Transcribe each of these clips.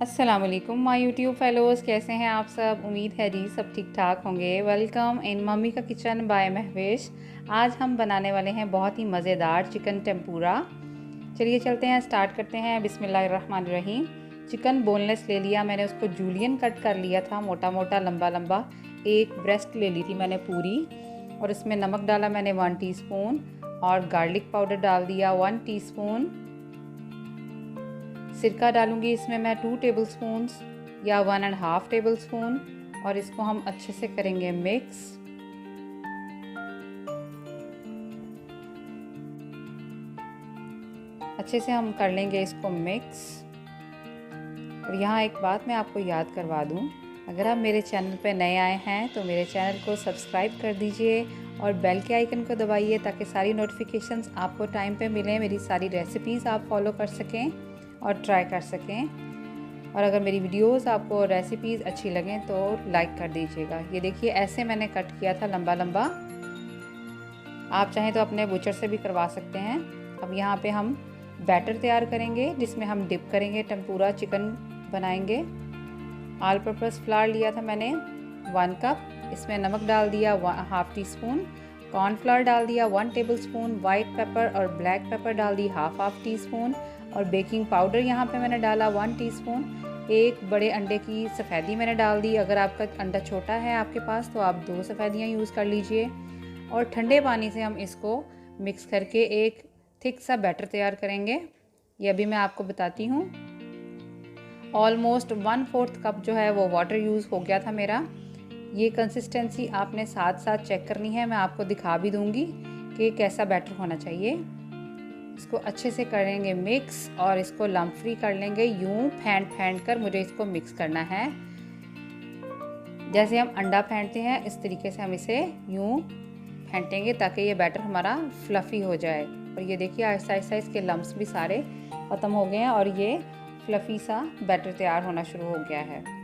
अस्सलामुअलैकुम my YouTube fellows, कैसे हैं आप सब। उम्मीद है जी सब ठीक ठाक होंगे। वेलकम इन मम्मी का किचन बाय महवेश। आज हम बनाने वाले हैं बहुत ही मज़ेदार चिकन टेम्पुरा। चलिए चलते हैं, स्टार्ट करते हैं। बिस्मिल्लाहिर्रहमानिर्रहीम। चिकन बोनलेस ले लिया मैंने, उसको जूलियन कट कर लिया था, मोटा मोटा लंबा लंबा। एक ब्रेस्ट ले ली थी मैंने पूरी, और इसमें नमक डाला मैंने 1 टीस्पून, और गार्लिक पाउडर डाल दिया 1 टीस्पून। सिरका डालूंगी इसमें मैं 2 टेबलस्पून्स या 1.5 टेबलस्पून, और इसको हम अच्छे से करेंगे मिक्स। अच्छे से हम कर लेंगे इसको मिक्स। और यहाँ एक बात मैं आपको याद करवा दूँ, अगर आप मेरे चैनल पर नए आए हैं तो मेरे चैनल को सब्सक्राइब कर दीजिए और बेल के आइकन को दबाइए, ताकि सारी नोटिफिकेशंस आपको टाइम पे मिलें, मेरी सारी रेसिपीज़ आप फॉलो कर सकें और ट्राई कर सकें। और अगर मेरी वीडियोस आपको रेसिपीज़ अच्छी लगें तो लाइक कर दीजिएगा। ये देखिए ऐसे मैंने कट किया था लंबा लंबा। आप चाहें तो अपने बुचर से भी करवा सकते हैं। अब यहाँ पे हम बैटर तैयार करेंगे, जिसमें हम डिप करेंगे, टेम्पुरा चिकन बनाएंगे। ऑल पर्पस फ्लावर लिया था मैंने 1 कप, इसमें नमक डाल दिया 1/2 टीस्पून, कॉर्नफ्लावर डाल दिया 1 टेबलस्पून, वाइट पेपर और ब्लैक पेपर डाल दी 1/2 टीस्पून, और बेकिंग पाउडर यहाँ पे मैंने डाला 1 टीस्पून। एक बड़े अंडे की सफ़ेदी मैंने डाल दी। अगर आपका अंडा छोटा है आपके पास तो आप 2 सफ़ेदियाँ यूज़ कर लीजिए। और ठंडे पानी से हम इसको मिक्स करके एक थिक सा बैटर तैयार करेंगे। ये अभी मैं आपको बताती हूँ। ऑलमोस्ट 1/4 कप जो है वो वाटर यूज़ हो गया था मेरा। ये कंसिस्टेंसी आपने साथ साथ चेक करनी है, मैं आपको दिखा भी दूँगी कि कैसा बैटर होना चाहिए। इसको अच्छे से करेंगे मिक्स, और इसको लम्प फ्री कर लेंगे। यूं फेंट कर मुझे इसको मिक्स करना है। जैसे हम अंडा फेंटते हैं इस तरीके से हम इसे यूं फेंटेंगे, ताकि ये बैटर हमारा फ्लफ़ी हो जाए। और ये देखिए आहिस्ता आहिस्ता इसके लम्प्स भी सारे ख़त्म हो गए हैं, और ये फ्लफ़ी सा बैटर तैयार होना शुरू हो गया है।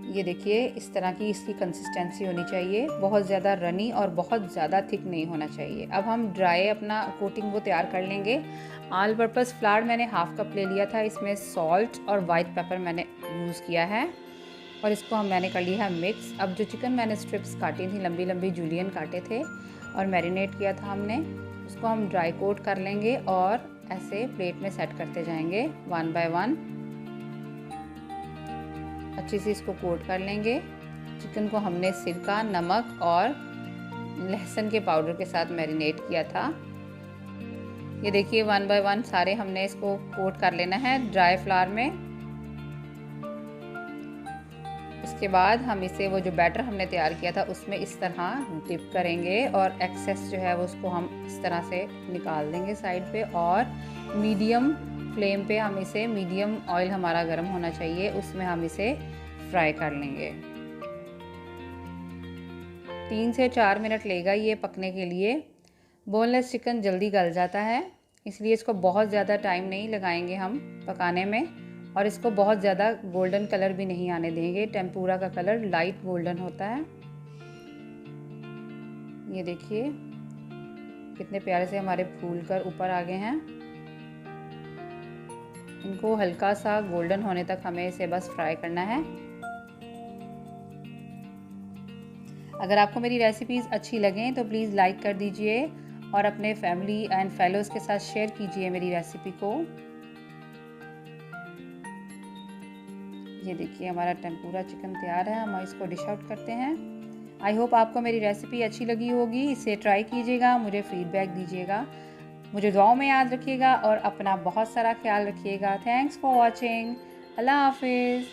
ये देखिए इस तरह की इसकी कंसिस्टेंसी होनी चाहिए, बहुत ज़्यादा रनी और बहुत ज़्यादा थिक नहीं होना चाहिए। अब हम ड्राई अपना कोटिंग वो तैयार कर लेंगे। ऑल पर्पस फ्लावर मैंने 1/2 कप ले लिया था, इसमें सॉल्ट और वाइट पेपर मैंने यूज़ किया है, और इसको मैंने कर लिया है मिक्स। अब जो चिकन मैंने स्ट्रिप्स काटी थी, लंबी लंबी जूलियन काटे थे और मैरिनेट किया था हमने, उसको हम ड्राई कोट कर लेंगे और ऐसे प्लेट में सेट करते जाएंगे 1 बाय 1। अच्छे से इसको कोट कर लेंगे। चिकन को हमने सिरका, नमक और लहसुन के पाउडर के साथ मैरिनेट किया था। ये देखिए 1 बाय 1 सारे हमने इसको कोट कर लेना है ड्राई फ्लावर में। इसके बाद हम इसे वो जो बैटर हमने तैयार किया था उसमें इस तरह डिप करेंगे, और एक्सेस जो है वो उसको हम इस तरह से निकाल देंगे साइड पे। और मीडियम फ्लेम पे हम इसे, मीडियम ऑयल हमारा गर्म होना चाहिए, उसमें हम इसे फ्राई कर लेंगे। 3 से 4 मिनट लेगा ये पकने के लिए। बोनलेस चिकन जल्दी गल जाता है, इसलिए इसको बहुत ज़्यादा टाइम नहीं लगाएंगे हम पकाने में, और इसको बहुत ज़्यादा गोल्डन कलर भी नहीं आने देंगे। टेम्पुरा का कलर लाइट गोल्डन होता है। ये देखिए कितने प्यारे से हमारे फूल कर ऊपर आ गए हैं। इनको हल्का सा गोल्डन होने तक हमें इसे बस फ्राई करना है। अगर आपको मेरी रेसिपीज़ अच्छी लगें तो प्लीज़ लाइक कर दीजिए, और अपने फैमिली एंड फेलोज़ के साथ शेयर कीजिए मेरी रेसिपी को। ये देखिए हमारा टेम्पुरा चिकन तैयार है, हम इसको डिश आउट करते हैं। आई होप आपको मेरी रेसिपी अच्छी लगी होगी। इसे ट्राई कीजिएगा, मुझे फ़ीडबैक दीजिएगा, मुझे दुआओं में याद रखिएगा, और अपना बहुत सारा ख्याल रखिएगा। Thanks for watching. अल्लाह हाफिज़।